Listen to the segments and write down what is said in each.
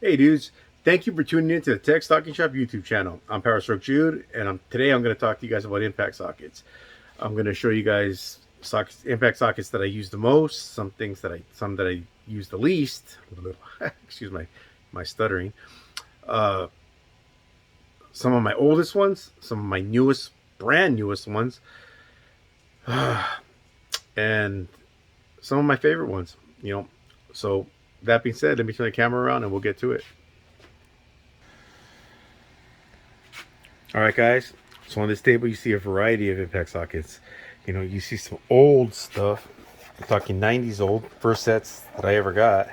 Hey dudes, thank you for tuning in to the Tech Stocking Shop YouTube channel. I'm PowerStroke Jude, and today I'm going to talk to you guys about impact sockets. I'm going to show you guys impact sockets that I use the most, some that I use the least. Excuse my stuttering. Uh, some of my oldest ones, some of my brand newest ones, and some of my favorite ones. So that being said, let me turn the camera around and we'll get to it. All right, guys. So on this table, you see a variety of impact sockets. You see some old stuff. I'm talking 90s old, first sets that I ever got.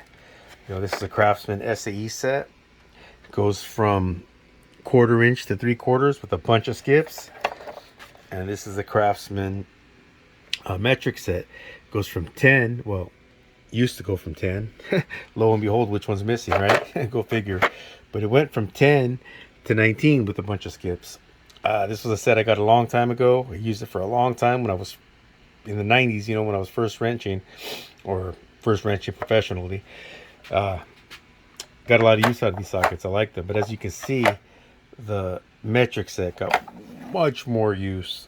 This is a Craftsman SAE set. It goes from 1/4 inch to 3/4 with a bunch of skips. And this is a Craftsman metric set. It goes from 10, well, used to go from 10. Lo and behold, which one's missing, right? Go figure. But it went from 10 to 19 with a bunch of skips. This was a set I got a long time ago. I used it for a long time when I was in the 90s, when I was first wrenching professionally. Got a lot of use out of these sockets. I like them. But as you can see, the metric set got much more use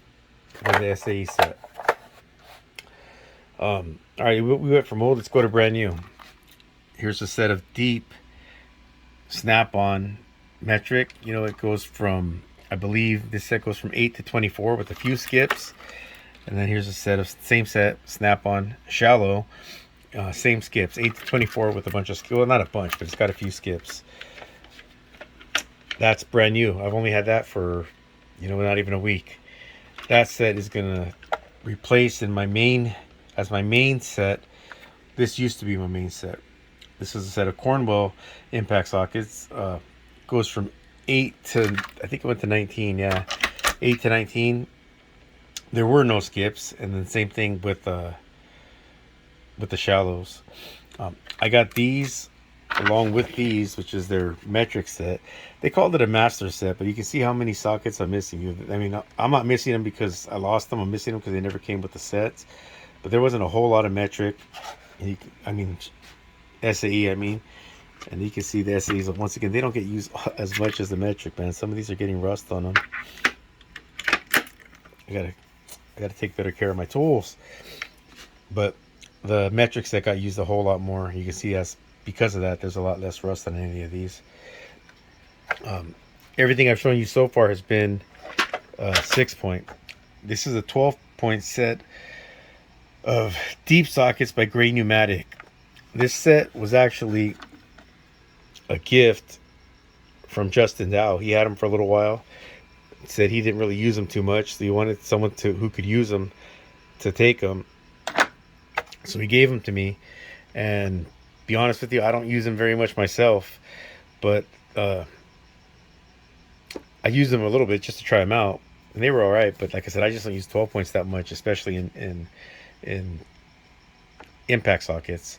than the SAE set. All right, we went from old. Let's go to brand new. Here's a set of deep snap-on metric. It goes from, I believe this set goes from 8 to 24 with a few skips. And then here's a set of same set snap-on shallow, same skips, 8 to 24 with a bunch of skips. Well, not a bunch, but it's got a few skips. That's brand new. I've only had that for not even a week. That set is gonna replace in my main set. This used to be my main set. This is a set of Cornwell impact sockets. Goes from 8 to, I think it went to 19. Yeah, 8 to 19. There were no skips, and then same thing with the shallows. I got these along with these, which is their metric set. They called it a master set, but you can see how many sockets I'm missing. I mean, I'm not missing them because I lost them. I'm missing them because they never came with the sets. But there wasn't a whole lot of metric. SAE, and you can see the SAEs, once again, they don't get used as much as the metric, man. Some of these are getting rust on them. I gotta take better care of my tools. But the metric set got used a whole lot more. You can see because of that, there's a lot less rust on any of these. Everything I've shown you so far has been 6-point. This is a 12-point set of deep sockets by Gray Pneumatic. This set was actually a gift from Justin Dow. He had them for a little while. Said he didn't really use them too much, so he wanted someone who could use them to take them. So he gave them to me, and be honest with you, I don't use them very much myself, but I used them a little bit just to try them out, and they were all right. But like I said, I just don't use 12 points that much, especially in impact sockets.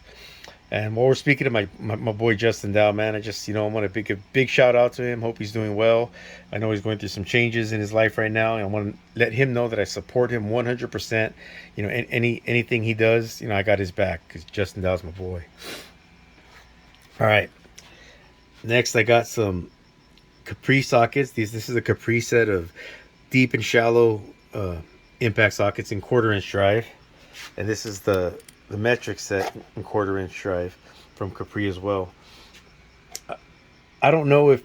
And while we're speaking of my boy Justin Dow, man, I just I want to give a big shout out to him. Hope he's doing well. I know he's going through some changes in his life right now, and I want to let him know that I support him 100%. Anything he does, I got his back, because Justin Dow's my boy. All right, next I got some Capri sockets. This is a Capri set of deep and shallow impact sockets in 1/4 inch drive, and this is the metric set in 1/4 inch drive from Capri as well. I don't know if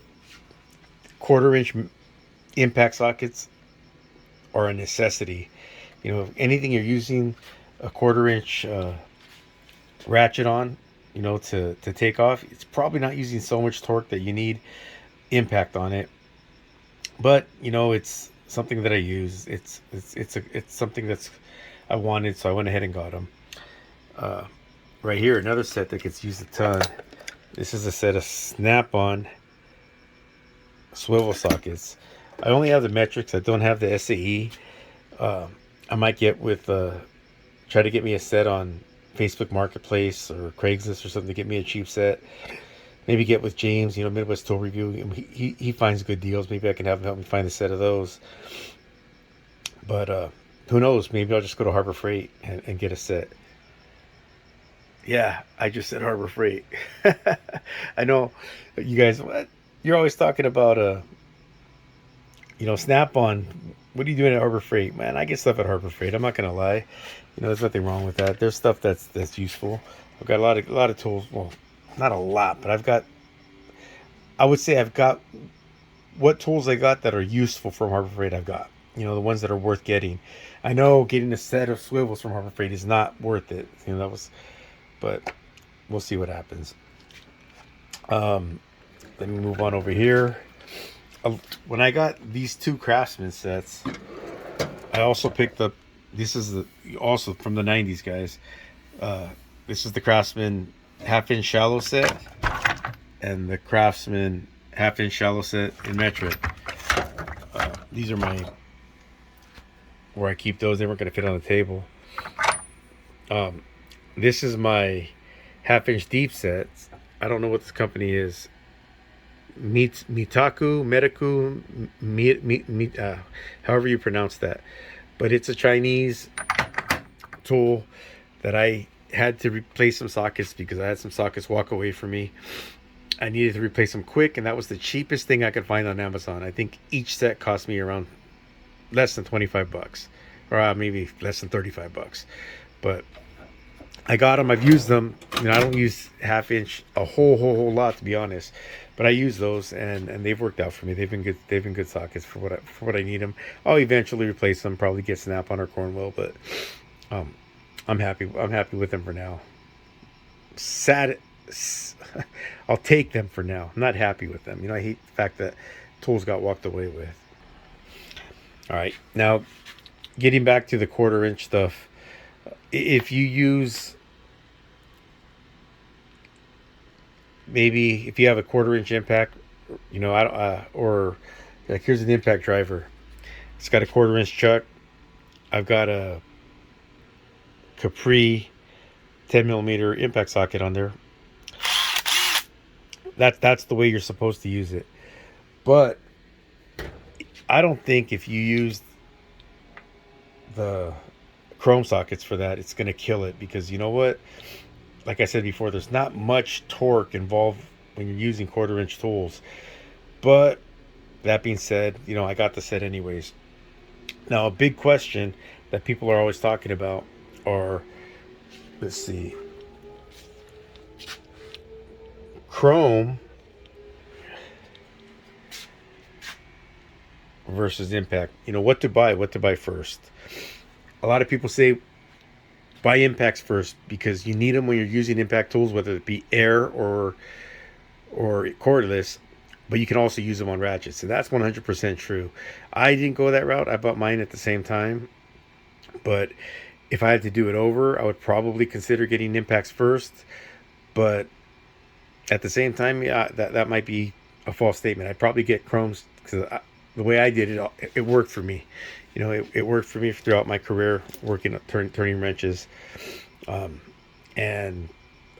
1/4 inch impact sockets are a necessity. If anything you're using a 1/4 inch ratchet on, to take off, it's probably not using so much torque that you need impact on it. But it's something that I use. It's something that's I wanted, so I went ahead and got them. Right here, another set that gets used a ton. This is a set of snap-on swivel sockets. I only have the metrics. I don't have the SAE. I might get with try to get me a set on Facebook Marketplace or Craigslist or something to get me a cheap set. Maybe get with James, Midwest Tool Review. He finds good deals. Maybe I can have him help me find a set of those. But who knows? Maybe I'll just go to Harbor Freight and get a set. Yeah, I just said Harbor Freight. I know you guys. You're always talking about Snap on. What are you doing at Harbor Freight, man? I get stuff at Harbor Freight. I'm not gonna lie. There's nothing wrong with that. There's stuff that's useful. I've got a lot of tools. Well, not a lot, but I would say I've got what tools I got that are useful from Harbor Freight. I've got the ones that are worth getting. I know getting a set of swivels from Harbor Freight is not worth it. But we'll see what happens. Let me move on over here. When I got these two Craftsman sets, I also picked up. This is also from the '90s, guys. This is the Craftsman half-inch shallow set, and the Craftsman half-inch shallow set in metric. These are where I keep those. They weren't going to fit on the table. This is my half-inch deep sets. I don't know what this company is. Mitaku, however you pronounce that. But it's a Chinese tool that I had to replace some sockets because I had some sockets walk away from me. I needed to replace them quick, and that was the cheapest thing I could find on Amazon. I think each set cost me around less than 25 bucks, or maybe less than 35 bucks. But I got them. I've used them. I don't use half-inch a whole lot, to be honest, but I use those, and they've worked out for me. They've been good. They've been good sockets for what I need them. I'll eventually replace them. Probably get snap on or Cornwell, but I'm happy. I'm happy with them for now. Sad. I'll take them for now. I'm not happy with them. I hate the fact that tools got walked away with. All right, now getting back to the 1/4-inch stuff. If you use maybe if you have a 1/4-inch impact, or like here's an impact driver. It's got a 1/4-inch chuck. I've got a Capri 10mm impact socket on there. That's the way you're supposed to use it. But I don't think if you use the chrome sockets for that, it's going to kill it, because you know what? Like I said before, there's not much torque involved when you're using 1/4-inch tools. But that being said, I got the set anyways. Now, a big question that people are always talking about are, let's see, chrome versus impact. What to buy first. A lot of people say buy impacts first because you need them when you're using impact tools, whether it be air or cordless, but you can also use them on ratchets, and that's 100% true. I didn't go that route. I bought mine at the same time, but if I had to do it over, I would probably consider getting impacts first. But at the same time, yeah, that might be a false statement. I'd probably get chromes because the way I did it, it worked for me. It worked for me throughout my career working turning wrenches. And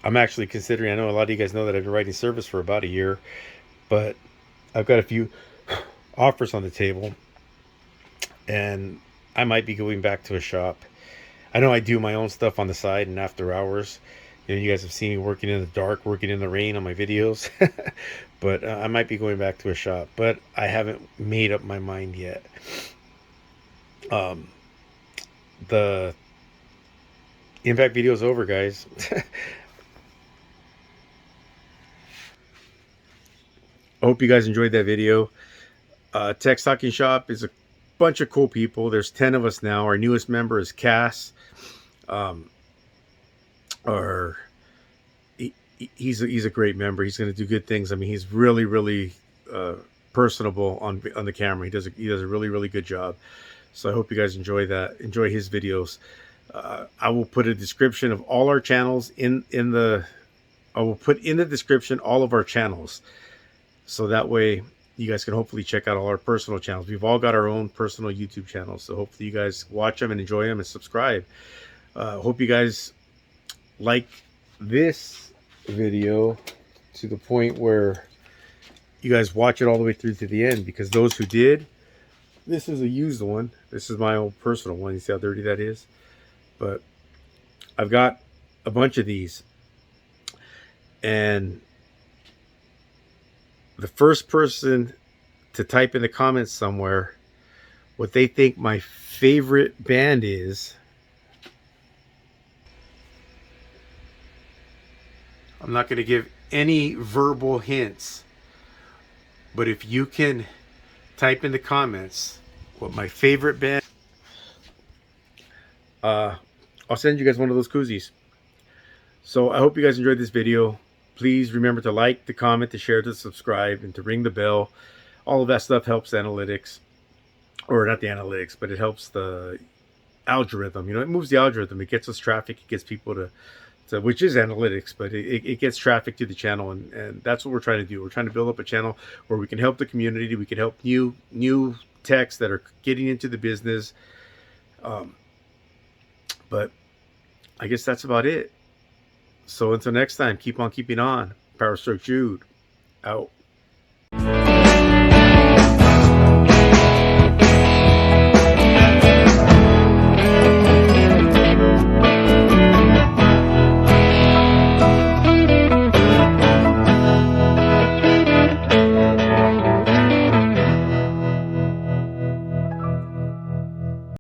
I'm actually considering, I know a lot of you guys know that I've been writing service for about a year, but I've got a few offers on the table, and I might be going back to a shop. I know I do my own stuff on the side and after hours. You guys have seen me working in the dark, working in the rain on my videos. But I might be going back to a shop, but I haven't made up my mind yet. The impact video is over, guys. I hope you guys enjoyed that video. Teck Stocking Shop is a bunch of cool people. There's 10 of us now. Our newest member is Cass. He's a great member. He's going to do good things. I mean, he's really personable on the camera. He does a really good job. So I hope you guys enjoy his videos. I will put a description of all our channels I will put in the description all of our channels, so that way you guys can hopefully check out all our personal channels. We've all got our own personal YouTube channels, so hopefully you guys watch them and enjoy them and subscribe. Hope you guys like this video to the point where you guys watch it all the way through to the end, because those who did, this is a used one. This is my old personal one. You see how dirty that is? But I've got a bunch of these. And the first person to type in the comments somewhere what they think my favorite band is, I'm not going to give any verbal hints, but if you can type in the comments what my favorite band, I'll send you guys one of those koozies. So I hope you guys enjoyed this video. Please remember to like, to comment, to share, to subscribe, and to ring the bell. All of that stuff helps analytics, or not the analytics, but it helps the algorithm. You know, it moves the algorithm. It gets us traffic. It gets people to which is analytics, but it gets traffic to the channel, and that's what we're trying to do. We're trying to build up a channel where we can help the community. We can help new techs that are getting into the business. But I guess that's about it. So until next time, keep on keeping on. PowerStroke Jude, out.